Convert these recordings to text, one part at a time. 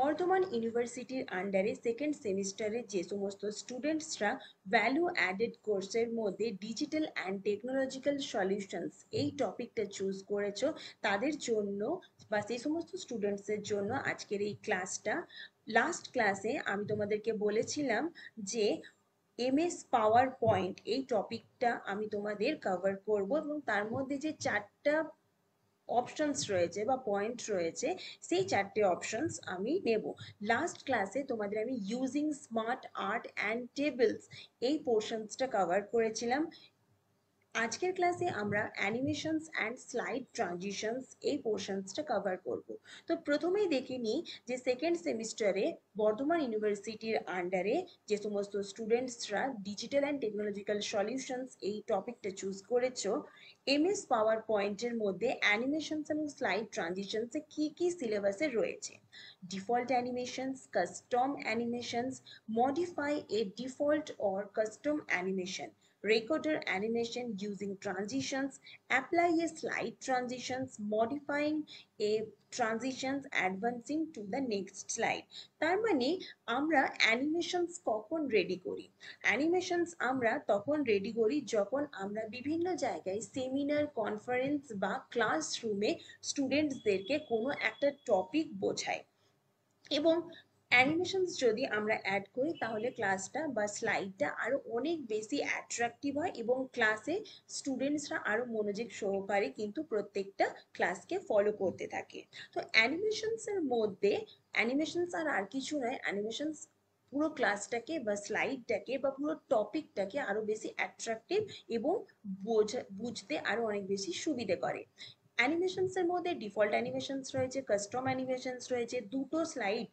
বর্ধমান ইউনিভার্সিটির আন্ডারে সেকেন্ড সেমিস্টারে যে সমস্ত স্টুডেন্টসরা ভ্যালু অ্যাডেড কোর্সের মধ্যে ডিজিটাল অ্যান্ড টেকনোলজিক্যাল সলিউশনস এই টপিকটা চুজ করেছো তাদের জন্য বা সেই সমস্ত স্টুডেন্টসের জন্য আজকের এই ক্লাসটা। লাস্ট ক্লাসে আমি তোমাদেরকে বলেছিলাম যে এমএস পাওয়ার পয়েন্ট এই টপিকটা আমি তোমাদের কভার করব এবং তার মধ্যে যে চারটা অপশনস রয়েছে বা পয়েন্ট রয়েছে সেই চারটে অপশনস আমি নেব। লাস্ট ক্লাসে তোমাদের আমি using smart art and tables এই পোর্শনসটা কভার করেছিলাম। আজকের ক্লাসে আমরা অ্যানিমেশনস অ্যান্ড স্লাইড ট্রানজিশনস এই পোর্শনসটা কভার করব। তো প্রথমেই দেখে নিই যে সেকেন্ড সেমিস্টারে বর্ধমান ইউনিভার্সিটির আন্ডারে যে সমস্ত স্টুডেন্টসরা ডিজিটাল অ্যান্ড টেকনোলজিক্যাল সলিউশনস এই টপিকটা চুজ করেছো, এমএস পাওয়ার পয়েন্টের মধ্যে অ্যানিমেশনস এবং স্লাইড ট্রানজিশনসে কি কি সিলেবাসে রয়েছে। Default animations, custom animations, modify a default or custom animation, recorder animation using transitions, apply a slide transitions, modifying a transitions, advancing to the next slide। তার মানে আমরা অ্যানিমেশনস কখন রেডি করি? অ্যানিমেশনস আমরা তখন রেডি করি যখন আমরা বিভিন্ন জায়গায় সেমিনার, কনফারেন্স বা ক্লাসরুমে স্টুডেন্টসদেরকে কোনো একটা টপিক বোঝাই এবং অ্যানিমেশনস যদি আমরা অ্যাড করি তাহলে ক্লাসটা বা স্লাইডটা আরো অনেক বেশি অ্যাট্রাকটিভ হয় এবং ক্লাসে স্টুডেন্টসরা আরো মনোযোগ সহকারে কিন্তু প্রত্যেকটা ক্লাসকে ফলো করতে থাকে। তো অ্যানিমেশনস এর মধ্যে অ্যানিমেশনস আর কিছু নয়, অ্যানিমেশনস পুরো ক্লাসটাকে বা স্লাইডটাকে বা পুরো টপিকটাকে আরো বেশি অ্যাট্রাকটিভ এবং বুঝতে আরো অনেক বেশি সুবিধে করে। অ্যানিমেশনস এর মধ্যে ডিফল্ট অ্যানিমেশনস রয়েছে, কাস্টম অ্যানিমেশনস রয়েছে। দুটো স্লাইড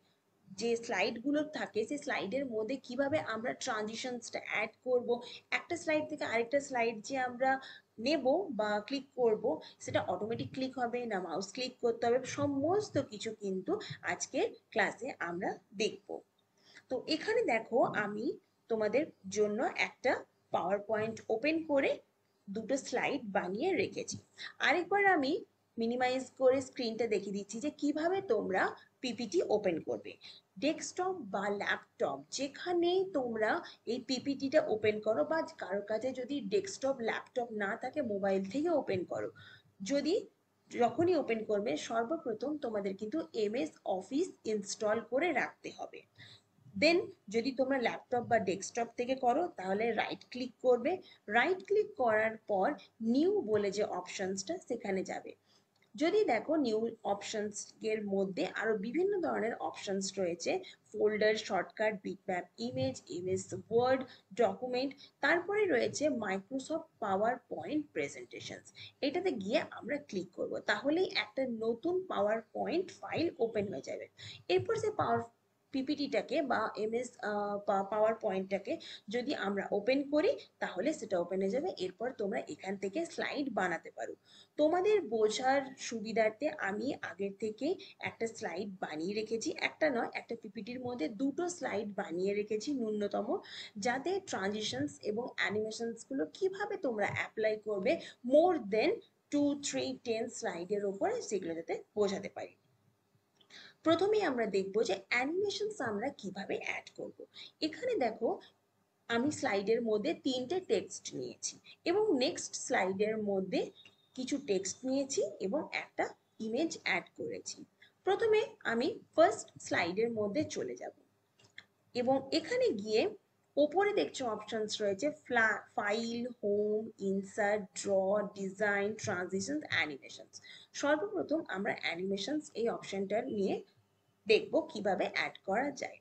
যে স্লাইডগুলো থাকে সেই স্লাইডের মধ্যে কিভাবে আমরা ট্রানজিশনসটা অ্যাড করব, একটা স্লাইড থেকে আরেকটা স্লাইড যে আমরা নেব বা ক্লিক করব সেটা অটোমেটিক ক্লিক হবে না মাউস ক্লিক করতে হবে, সমস্ত কিছু কিন্তু আজকের ক্লাসে আমরা দেখব। তো এখানে দেখো আমি তোমাদের জন্য একটা পাওয়ার পয়েন্ট ওপেন করে দুটো স্লাইড বানিয়ে রেখেছি। আরেকবার আমি মিনিমাইজ করে স্ক্রিনটা দেখিয়ে দিচ্ছি যে কিভাবে তোমরা পিপিটি ওপেন করবে। ডেস্কটপ বা ল্যাপটপ যেখানেই তোমরা এই পিপিটিটা ওপেন করো বা কারোর কাছে যদি ডেস্কটপ ল্যাপটপ না থাকে মোবাইল থেকে ওপেন করো। যদি যখনই ওপেন করবে সর্বপ্রথম তোমাদের কিন্তু এমএস অফিস ইনস্টল করে রাখতে হবে। দেন যদি তোমরা ল্যাপটপ বা ডেস্কটপ থেকে করো তাহলে রাইট ক্লিক করবে, রাইট ক্লিক করার পর নিউ বলে যে অপশনসটা সেখানে যাবে। যদি দেখো নিউ অপশনস এর মধ্যে আরো বিভিন্ন ধরনের অপশনস রয়েছে, folder, shortcut, bitmap, image, MS Word, document, তারপরে রয়েছে মাইক্রোসফট পাওয়ার পয়েন্ট প্রেজেন্টেশনস। এটাতে গিয়ে আমরা ক্লিক করব, তাহলেই একটা নতুন পাওয়ার পয়েন্ট ফাইল ওপেন হয়ে যাবে। এরপর সে পাওয়ার পিপিটিটাকে বা এমএস পাওয়ার পয়েন্টটাকে যদি আমরা ওপেন করি তাহলে সেটা ওপেন হয়ে যাবে। এরপর তোমরা এখান থেকে স্লাইড বানাতে পারো। তোমাদের বোঝার সুবিধার্থে আমি আগের থেকে একটা স্লাইড বানিয়ে রেখেছি, একটা নয় একটা পিপিটির মধ্যে দুটো স্লাইড বানিয়ে রেখেছি ন্যূনতম, যাতে ট্রানজিশনস এবং অ্যানিমেশনস গুলো কিভাবে তোমরা অ্যাপ্লাই করবে মোর দেন 2, 3, 10 স্লাইডের ওপরে সেগুলো যাতে বোঝাতে পারি। প্রথমেই আমরা দেখব যে অ্যানিমেশনস আমরা কিভাবে অ্যাড করব। এখানে দেখো আমি স্লাইডের মধ্যে তিনটে টেক্সট নিয়েছি এবং নেক্সট স্লাইডের মধ্যে কিছু টেক্সট নিয়েছি এবং একটা ইমেজ অ্যাড করেছি। প্রথমে আমি ফার্স্ট স্লাইডের মধ্যে চলে যাব এবং এখানে গিয়ে ওপরে দেখছো অপশনস রয়েছে file, home, insert, draw, design, transition, animations. সর্বপ্রথম আমরা অ্যানিমেশনস এই অপশনটা নিয়ে দেখব কিভাবে অ্যাড করা যায়।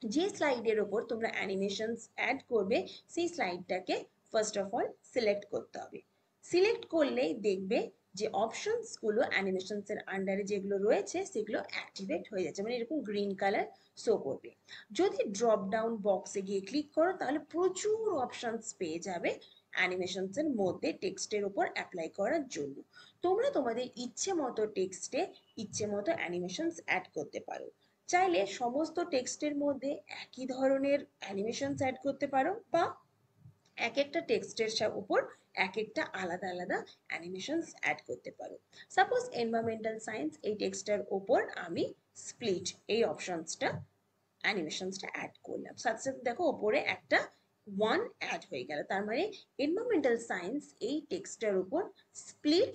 যে স্লাইডের ওপর তোমরা অ্যানিমেশনস অ্যাড করবে সেই স্লাইডটাকে ফার্স্ট অফ অল সিলেক্ট করতে হবে। সিলেক্ট করলেই দেখবে যে অপশনস গুলো অ্যানিমেশনস এর আন্ডারে যেগুলো রয়েছে সেগুলো অ্যাক্টিভেট হয়ে যাচ্ছে, মানে এরকম গ্রিন কালার শো করবে। যদি ড্রপ ডাউন বক্সে গিয়ে ক্লিক করো তাহলে প্রচুর অপশনস পেয়ে যাবে অ্যানিমেশনস এর মধ্যে টেক্সটের উপর অ্যাপ্লাই করার জন্য। তোমরা তোমাদের ইচ্ছে মতো টেক্সটে ইচ্ছে মতো অ্যানিমেশনস অ্যাড করতে পারো। চাইলে সমস্ত টেক্সটের মধ্যে একই ধরনের অ্যানিমেশনস অ্যাড করতে পারো বা এক একটা টেক্সটের উপর এক একটা আলাদা আলাদা অ্যানিমেশনস অ্যাড করতে পারো। সাপোজ এনভায়রনমেন্টাল সায়েন্স এই টেক্সটের ওপর আমি স্প্লিট এই অপশনসটা অ্যানিমেশনসটা অ্যাড করলাম, সাথে সাথে দেখো ওপরে একটা ওয়ান অ্যাড হয়ে গেল, তার মানে এনভায়রনমেন্টাল সায়েন্স এই টেক্সটের উপর স্প্লিট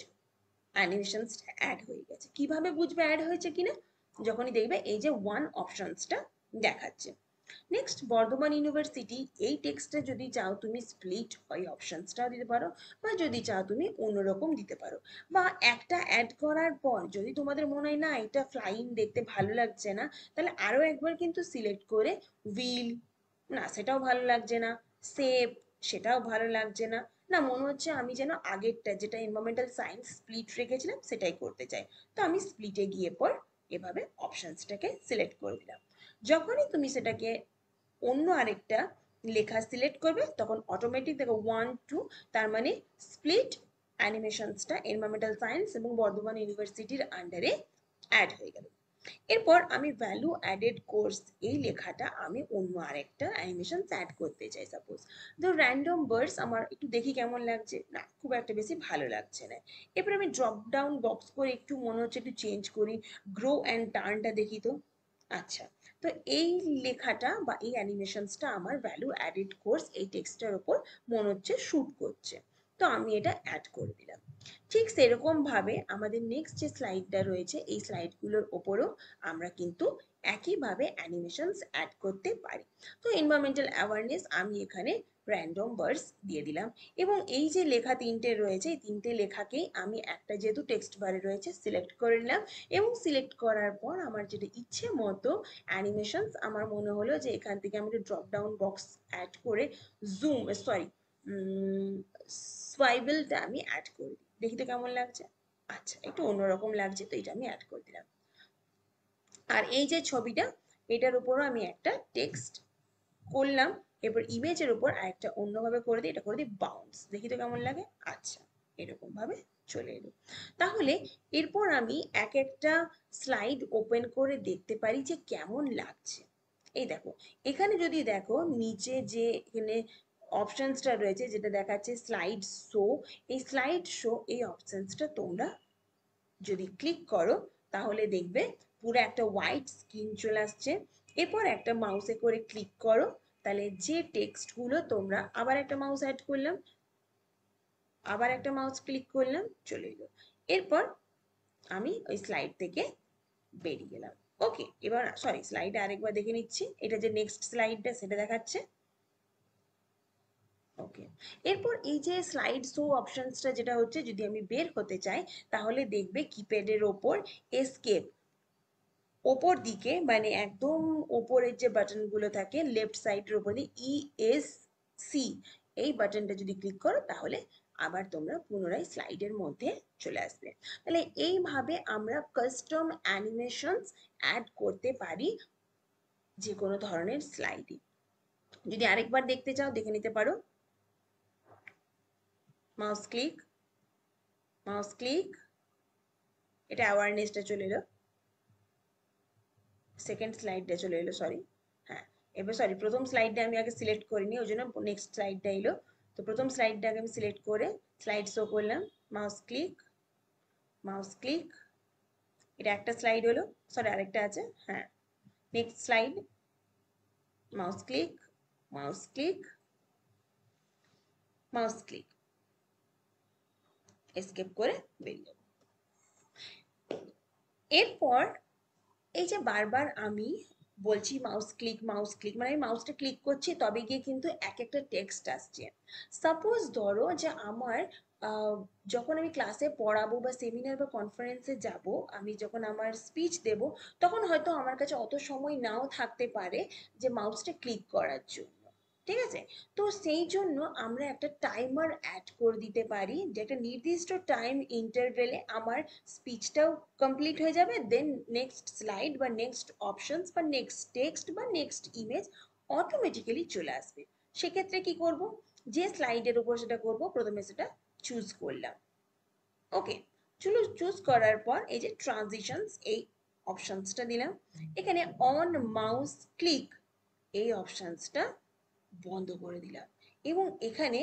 অ্যানিমেশনসটা অ্যাড হয়ে গেছে। কিভাবে বুঝবে অ্যাড হয়েছে কিনা? যখনই দেখবে এই যে ওয়ান অপশনসটা দেখাচ্ছে। নেক্সট, বর্ধমান ইউনিভার্সিটি এই টেক্সটে যদি চাও তুমি স্প্লিট ওই অপশনসটাও দিতে পারো, বা যদি চাও তুমি অন্যরকম দিতে পারো, বা একটা অ্যাড করার পর যদি তোমাদের মনে হয় না এটা ফ্লাইং দেখতে ভালো লাগছে না, তাহলে আরো একবার কিন্তু সিলেক্ট করে হুইল, না সেটাও ভালো লাগছে না, সেপ, সেটাও ভালো লাগছে না, না মনে হচ্ছে আমি যেন আগেরটা যেটা এনভায়রনমেন্টাল সায়েন্স স্প্লিট রেখেছিলাম সেটাই করতে চাই, তো আমি স্প্লিটে গিয়ে পর এভাবে অপশনসটাকে সিলেক্ট করে দিলাম। যখনই তুমি সেটাকে অন্য আরেকটা লেখা সিলেক্ট করবে তখন অটোমেটিক দেখো 1 2, তার মানে স্প্লিট অ্যানিমেশনসটা এনভায়রনমেন্টাল সায়েন্স এবং বর্ধমান ইউনিভার্সিটির আন্ডারে অ্যাড হয়ে গেল। এরপর আমি ভ্যালু অ্যাডেড কোর্স এই লেখাটা আমি অন্য আরেকটা অ্যানিমেশন অ্যাড করতে চাই, সাপোজ তো র্যান্ডম বার্ডস আমার একটু দেখি কেমন লাগছে, না খুব একটা বেশি ভালো লাগছে না। এরপর আমি ড্রপ ডাউন বক্স করে একটু মনে হচ্ছে একটু চেঞ্জ করি, গ্রো অ্যান্ড টার্নটা দেখি তো। আচ্ছা, তো এই লেখাটা বা এই অ্যানিমেশনসটা আমার ভ্যালু অ্যাডেড কোর্স এই টেক্সটের ওপর মনে হচ্ছে শুট করছে, তো আমি এটা অ্যাড করে দিলাম। ঠিক সেরকম ভাবে আমাদের নেক্সট যে স্লাইডটা রয়েছে এই স্লাইডগুলোর ওপরও আমরা কিন্তু একইভাবে অ্যানিমেশনস অ্যাড করতে পারি। তো এনভায়রনমেন্টাল অ্যাওয়ারনেস আমি এখানে র্যান্ডম বার্ডস দিয়ে দিলাম, এবং এই যে লেখা তিনটে রয়েছে এই তিনটে লেখাকেই আমি একটা যেহেতু টেক্সট বারে রয়েছে সিলেক্ট করে নিলাম, এবং সিলেক্ট করার পর আমার যেটা ইচ্ছে মতো অ্যানিমেশনস আমার মনে হলো যে এখান থেকে আমি একটা ড্রপ ডাউন বক্স অ্যাড করে জুম সরি সোয়াইবেলটা আমি অ্যাড করে দিই, দেখি তো কেমন লাগছে। আচ্ছা, একটু অন্যরকম লাগছে, তো এটা আমি অ্যাড করে দিলাম। আর এই যে ছবিটা এটার উপরও আমি একটা টেক্সট করলাম, এরপর ইমেজের উপর আরেকটা অন্যভাবে করে দিই, এটা করে দিই বাউন্স, দেখি তো কেমন লাগে। আচ্ছা, এরকম ভাবে চলে এলো। তাহলে এরপর আমি এক একটা স্লাইড ওপেন করে দেখতে পারি যে কেমন লাগছে। এই দেখো, এখানে যদি দেখো নিচে যে এখানে অপশনসটা রয়েছে যেটা দেখাচ্ছে স্লাইড শো, এই স্লাইড শো এই অপশনসটা তোমরা যদি ক্লিক করো তাহলে দেখবে পুরো একটা হোয়াইট স্ক্রিন চলে আসছে। এরপর একটা মাউসে করে ক্লিক করো, তাহলে যে টেক্সটগুলো তোমরা আবার একটা মাউস অ্যাড করলাম, আবার একটা মাউস ক্লিক করলাম, চলে এলো। এরপর আমি ওই স্লাইড থেকে বেরিয়ে গেলাম। ওকে, এবার সরি স্লাইডে আরেকবার দেখে নিচ্ছি, এটা যে নেক্সট স্লাইডটা সেটা দেখাচ্ছে। ওকে, এরপর এই যে স্লাইড শো অপশনসটা যেটা হচ্ছে যদি আমি বের হতে চাই তাহলে দেখবে কিপ্যাডের ওপর এসকেপ ওপর দিকে মানে একদম ওপরের যে বাটনগুলো থাকে লেফট সাইডের ওপর দিয়ে ESC এই বাটনটা যদি ক্লিক করো তাহলে আবার তোমরা পুনরায় স্লাইডের মধ্যে চলে আসবে। তাহলে এইভাবে আমরা কাস্টম অ্যানিমেশনস অ্যাড করতে পারি যে কোনো ধরনের স্লাইডে। যদি আরেকবার দেখতে চাও দেখে নিতে পারো, মাউস ক্লিক, মাউস ক্লিক, এটা অ্যাওয়ারনেসটা চলে এলো, সেকেন্ড স্লাইডটা চলে এলো, সরি হ্যাঁ, এবার সরি প্রথম স্লাইডটা আমি আগে সিলেক্ট করিনি ওই জন্য নেক্সট স্লাইডটা এলো। তো প্রথম স্লাইডটাকে আমি সিলেক্ট করে স্লাইড শো করলাম, মাউস ক্লিক, মাউস ক্লিক, এটা একটা স্লাইড হলো, সরি আরেকটা আছে, হ্যাঁ next slide, mouse click, mouse click, mouse click, escape করে বেরিয়ে। এরপর এই যে বারবার আমি বলছি মাউস ক্লিক মানে আমি মাউসটা ক্লিক করছি তবে গিয়ে কিন্তু এক একটা টেক্সট আসছে। সাপোজ ধরো যে আমার যখন আমি ক্লাসে পড়াবো বা সেমিনার বা কনফারেন্সে যাব, আমি যখন আমার স্পিচ দেব তখন হয়তো আমার কাছে অত সময় নাও থাকতে পারে যে মাউসটা ক্লিক করার জন্য, ঠিক আছে? তো সেই জন্য আমরা একটা টাইমার অ্যাড করে দিতে পারি যে একটা নির্দিষ্ট টাইম ইন্টারভেলে আমার স্পিচটাও কমপ্লিট হয়ে যাবে, দেন নেক্সট স্লাইড বা নেক্সট অপশনস বা নেক্সট টেক্সট বা নেক্সট ইমেজ অটোমেটিক্যালি চলে আসবে। সেক্ষেত্রে কি করব, যে স্লাইডের উপর সেটা করব প্রথমে সেটা চুজ করলাম। ওকে, চলো চুজ করার পর এই যে ট্রানজিশনস এই অপশনসটা দিলাম, এখানে অন মাউস ক্লিক এই অপশনসটা বন্ধ করে দিলাম, এবং এখানে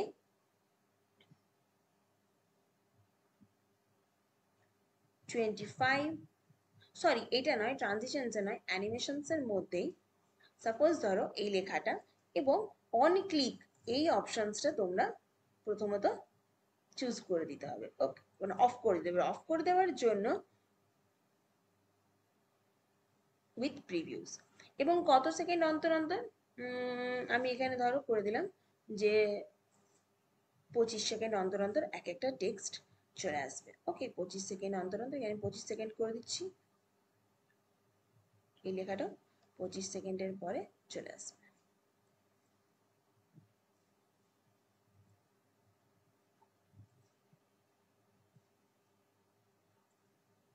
25 সরি এটা নয়, ট্রানজিশনসে নয়, অ্যানিমেশনসের মধ্যেই সাপোজ ধরো এই লেখাটা, এবং অন ক্লিক এই অপশনসটা তোমরা প্রথমত চুজ করে দিতে হবে। ওকে, মানে অফ করে দেবে। অফ করে দেওয়ার জন্য উইথ প্রিভিউস, এবং কত সেকেন্ড অন্তর অন্তর, আমি এখানে ধরো করে দিলাম যে 25 সেকেন্ড অন্তর অন্তর এক একটা টেক্সট চলে আসবে। ওকে, 25 সেকেন্ড অন্তর অন্তর, এখানে 25 সেকেন্ড করে দিচ্ছি, এই লেখাটা 25 সেকেন্ডের পরে চলে আসবে।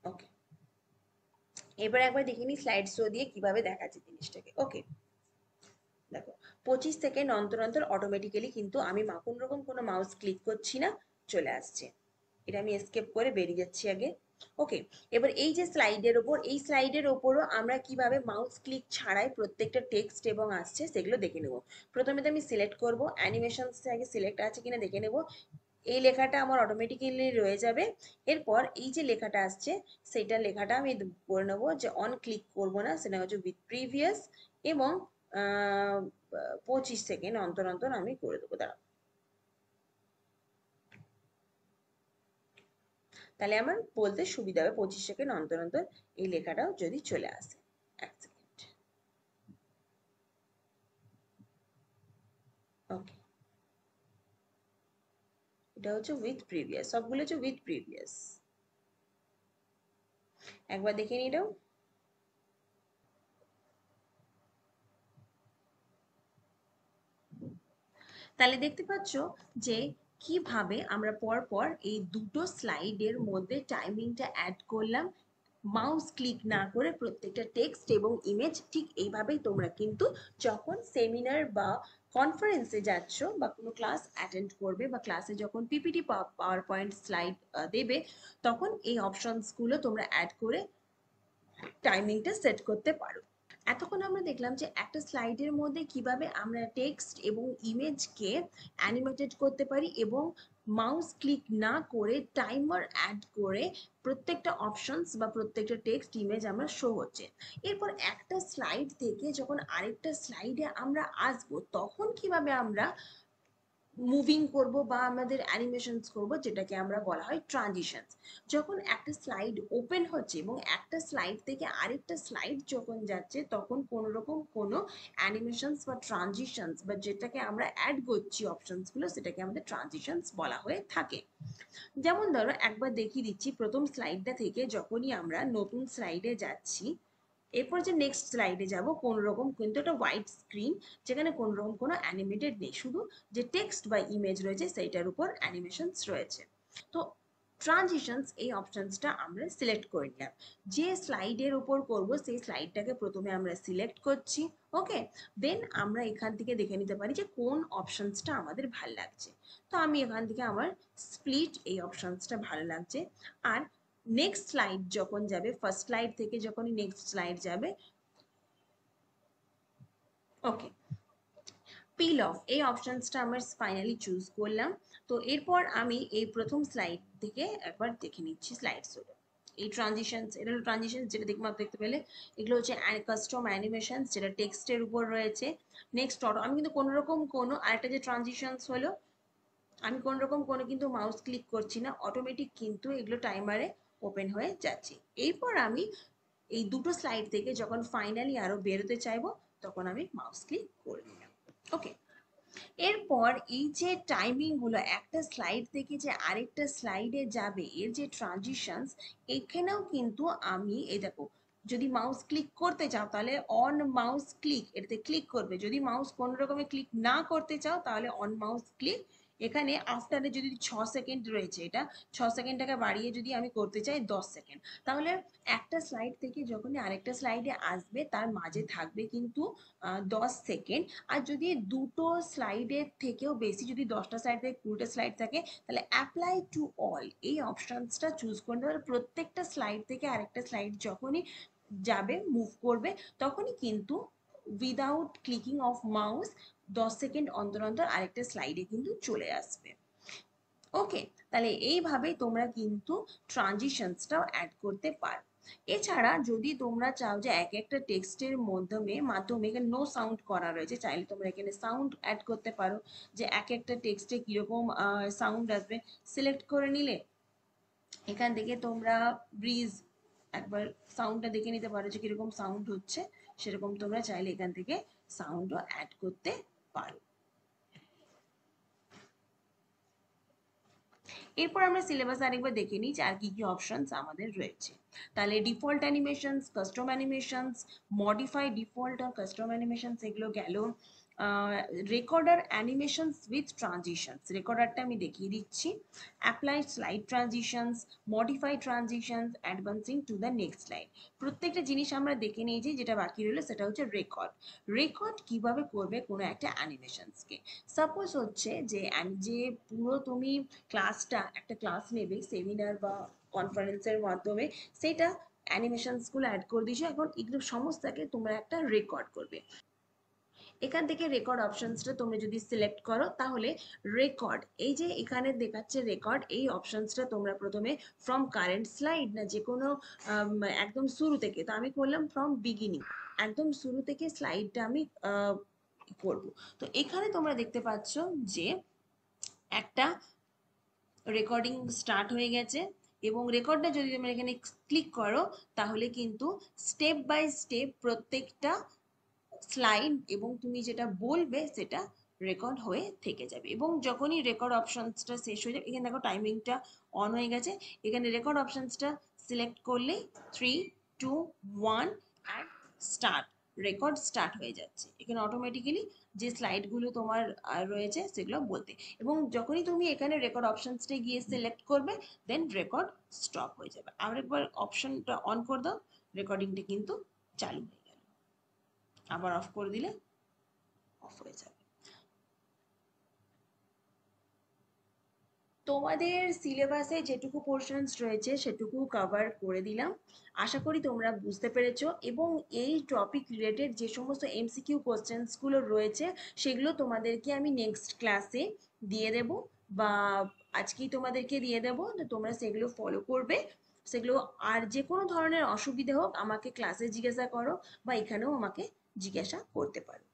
ওকে, এবার একবার দেখে নিই স্লাইড শো দিয়ে কিভাবে দেখাচ্ছে জিনিসটাকে। ওকে, দেখো 25 সেকেন্ড অন্তর অন্তর অটোমেটিক্যালি কিন্তু আমি কোন রকম কোনো মাউস ক্লিক করছি না, চলে আসছে। এটা আমি এসকেপ করে বেরিয়ে যাচ্ছি আগে। ওকে, এবার এই যে স্লাইডের ওপর, এই স্লাইডের ওপরও আমরা কিভাবে মাউস ক্লিক ছাড়াই প্রত্যেকটা টেক্সট এবং আসছে সেগুলো দেখে নেব। প্রথমে তো আমি সিলেক্ট করব, অ্যানিমেশনস আগে সিলেক্ট আছে কিনা দেখে নেব। এই লেখাটা আমার অটোমেটিক্যালি রয়ে যাবে। এরপর এই যে লেখাটা আসছে সেইটা লেখাটা আমি করে নেবো যে অন ক্লিক করব না, সেটা হচ্ছে উইথ প্রিভিয়াস, এবং 25 সেকেন্ড অন্তর অন্তর আমি করে দেবো। দাঁড়াও, তাহলে আমার বলতে সুবিধা হবে 25 সেকেন্ড অন্তর অন্তর এই লেখাটাও যদি চলে আসে। এক সেকেন্ড। ওকে, এটা হচ্ছে উইথ প্রিভিয়াস, সবগুলো হচ্ছে উইথ প্রিভিয়াস। একবার দেখে নিয়ে নাও। তাহলে দেখতে পাচ্ছ যে কিভাবে আমরা পর পর এই দুটো স্লাইডের মধ্যে টাইমিংটা অ্যাড করলাম, মাউস ক্লিক না করে প্রত্যেকটা টেক্সট এবং ইমেজ। ঠিক এইভাবেই তোমরা কিন্তু যখন সেমিনার বা কনফারেন্সে যাচ্ছ বা কোনো ক্লাস অ্যাটেন্ড করবে বা ক্লাসে যখন পিপিটি পাওয়ার পয়েন্ট স্লাইড দেবে, তখন এই অপশনসগুলো তোমরা অ্যাড করে টাইমিংটা সেট করতে পারো। এতক্ষণ আমরা দেখলাম যে একটা স্লাইডের মধ্যে কিভাবে আমরা টেক্সট এবং ইমেজকে অ্যানিমেটেড করতে পারি, এবং মাউস ক্লিক না করে টাইমার অ্যাড করে প্রত্যেকটা অপশনস বা প্রত্যেকটা টেক্সট ইমেজ আমরা শো হচ্ছে। এরপর একটা স্লাইড থেকে যখন আরেকটা স্লাইডে আমরা আসবো, তখন কিভাবে আমরা মুভিং করব বা আমাদের অ্যানিমেশনস করব, যেটাকে আমরা বলা হয় ট্রানজিশনস। যখন একটা স্লাইড ওপেন হচ্ছে এবং একটা স্লাইড থেকে আরেকটা স্লাইড যখন যাচ্ছে, তখন কোনো রকম কোনো অ্যানিমেশনস বা ট্রানজিশনস বা যেটাকে আমরা অ্যাড করছি অপশনসগুলো, সেটাকে আমাদের ট্রানজিশনস বলা হয়ে থাকে। যেমন ধরো একবার দেখিয়ে দিচ্ছি, প্রথম স্লাইডটা থেকে যখনই আমরা নতুন স্লাইডে যাচ্ছি, এরপর যে নেক্সট স্লাইডে যাব, কোন রকম কিন্তু একটা হোয়াইট স্ক্রিন, যেখানে কোন রকম কোনো অ্যানিমেটেড নেই, শুধু যে টেক্সট বা ইমেজ রয়েছে সেইটার উপর অ্যানিমেশনস রয়েছে। তো ট্রানজিশনস এই অপশনসটা আমরা সিলেক্ট করে নিলাম। যে স্লাইডের উপর করব সেই স্লাইডটাকে প্রথমে আমরা সিলেক্ট করছি। ওকে, দেন আমরা এখান থেকে দেখে নিতে পারি যে কোন অপশনসটা আমাদের ভালো লাগছে। তো আমি এখান থেকে আমার স্প্লিট এই অপশনসটা ভালো লাগছে। আর নেক্সট স্লাইড যখন যাবে, ফার্স্ট স্লাইড থেকে যখনই নেক্সট স্লাইড যাবে, ওকে, পিল অফ এই অপশনসটা আমার ফাইনালি চুজ করলাম। তো এরপর আমি এই প্রথম স্লাইড থেকে একবার দেখে নিচ্ছি স্লাইড শোটা। এই ট্রানজিশনস, এটা হলো ট্রানজিশন, যেটা দেখতে পেলে এগুলো হচ্ছে কাস্টম অ্যানিমেশন, যেটা টেক্সটের উপর রয়েছে। নেক্সট অটো, আমি কিন্তু কোনো রকম কোনো আরেকটা যে ট্রানজিশনস হলো, আমি কোন রকম কোনো কিন্তু মাউস ক্লিক করছি না, অটোমেটিক কিন্তু এগুলো টাইমারে ওপেন হয়ে যাচ্ছে। এরপর আমি এই দুটো স্লাইড থেকে যখন ফাইনালি আরো বেরোতে চাইবো, তখন আমি মাউস ক্লিক করে নিলাম। ওকে, এরপর এই যে টাইমিং গুলো একটা স্লাইড থেকে যে আরেকটা স্লাইডে যাবে, এর যে ট্রানজিশনস, এখানেও কিন্তু আমি এই দেখো, যদি মাউস ক্লিক করতে চাও তাহলে অন মাউস ক্লিক এটাতে ক্লিক করবে, যদি মাউস কোনো রকমে ক্লিক না করতে চাও তাহলে অন মাউস ক্লিক। এখানে আফটারে যদি 6 সেকেন্ড রয়েছে, এটা 6 সেকেন্ডটাকে বাড়িয়ে যদি আমি করতে চাই 10 সেকেন্ড, তাহলে একটা স্লাইড থেকে যখনই আরেকটা স্লাইডে আসবে তার মাঝে থাকবে কিন্তু 10 সেকেন্ড। আর যদি দুটো স্লাইডের থেকেও বেশি, যদি 10টা স্লাইড থেকে 20টা স্লাইড থাকে, তাহলে অ্যাপ্লাই টু অল এই অপশনসটা চুজ করতে হবে। প্রত্যেকটা স্লাইড থেকে আরেকটা স্লাইড যখনই যাবে, মুভ করবে, তখনই কিন্তু without clicking of mouse 10 second অন্তর অন্তর আরেকটা স্লাইডে কিন্তু চলে আসবে। ওকে, তাহলে এইভাবে তোমরা কিন্তু ট্রানজিশনসটাও অ্যাড করতে পারো। এছাড়া যদি তোমরা চাও যে এক একটা টেক্সটের মাধ্যমে এখানে নো সাউন্ড করা রয়েছে, চাইলে তোমরা এখানে সাউন্ড অ্যাড করতে পারো, যে এক একটা টেক্সটে কিরকম সাউন্ড আসবে সিলেক্ট করে নিলে এখান থেকে তোমরা ব্রিজ একবার সাউন্ডটা দেখে নিতে পারো যে কিরকম সাউন্ড হচ্ছে, সেরকম তোমরা চাইলে এখান থেকে সাউন্ডও অ্যাড করতে পারো। এরপর আমরা সিলেবাস আরেকবার দেখে নিই যে আর কি কি অপশনস আমাদের রয়েছে। তাহলে default animations, custom animations, modify default আর কাস্টম অ্যানিমেশনস এগুলো গেল। রেকর্ডার অ্যানিমেশনস উইথ ট্রানজিশনস, রেকর্ডারটা আমি দেখিয়ে দিচ্ছি। Apply slide transitions, modify transitions, advancing to the next slide. প্রত্যেকটা জিনিস আমরা দেখে নিয়েছি, যেটা বাকি রইলো সেটা হচ্ছে রেকর্ড। রেকর্ড কিভাবে করবে কোনো একটা অ্যানিমেশনসকে। সাপোজ হচ্ছে যে পুরো তুমি ক্লাসটা, একটা ক্লাস নেবে সেমিনার বা কনফারেন্সের মাধ্যমে, সেটা অ্যানিমেশনসগুলো অ্যাড করে দিয়েছো, এখন এগুলো সমস্তকে তোমরা একটা রেকর্ড করবে। এখান থেকে রেকর্ড অপশনসটা তোমরা যদি সিলেক্ট করো তাহলে রেকর্ড, এই যে এখানে দেখাচ্ছে রেকর্ড, এই অপশনসটা তোমরা প্রথমে ফ্রম কারেন্ট স্লাইড না যে কোনো একদম শুরু থেকে, তো আমি করলাম ফ্রম বিগিনিং, একদম শুরু থেকে স্লাইডটা আমি করব। তো এখানে তোমরা দেখতে পাচ্ছ যে একটা রেকর্ডিং স্টার্ট হয়ে গেছে, এবং রেকর্ডটা যদি তোমরা এখানে ক্লিক করো তাহলে কিন্তু স্টেপ বাই স্টেপ প্রত্যেকটা স্লাইড এবং তুমি যেটা বলবে সেটা রেকর্ড হয়ে থেকে যাবে। এবং যখনই রেকর্ড অপশনসটা শেষ হয়ে যাবে, এখানে দেখো টাইমিংটা অন হয়ে গেছে, এখানে রেকর্ড অপশনসটা সিলেক্ট করলেই 3, 2, 1 অ্যান্ড স্টার্ট, রেকর্ড স্টার্ট হয়ে যাচ্ছে এখানে অটোমেটিক্যালি, যে স্লাইডগুলো তোমার রয়েছে সেগুলো বলতে। এবং যখনই তুমি এখানে রেকর্ড অপশনসটা গিয়ে সিলেক্ট করবে দেন রেকর্ড স্টপ হয়ে যাবে। আরেকবার অপশনটা অন করে দাও, রেকর্ডিংটা কিন্তু চালু হয়ে গেল, আবার অফ করে দিলে অফ হয়ে যাবে। তোমাদের সিলেবাসে যেটুকু পোর্শনস রয়েছে সেটুকু কভার করে দিলাম, আশা করি তোমরা বুঝতে পেরেছো। এবং এই টপিক রিলেটেড যে সমস্ত এমসিকিউ কোশ্চেন্সগুলো রয়েছে সেগুলো তোমাদেরকে আমি নেক্সট ক্লাসে দিয়ে দেব, বা আজকেই তোমাদেরকে দিয়ে দেব, তো তোমরা সেগুলো ফলো করবে সেগুলো। আর যে কোনো ধরনের অসুবিধা হোক আমাকে ক্লাসে জিজ্ঞাসা করো, বা এখানেও আমাকে জিজ্ঞাসা করতে পারো।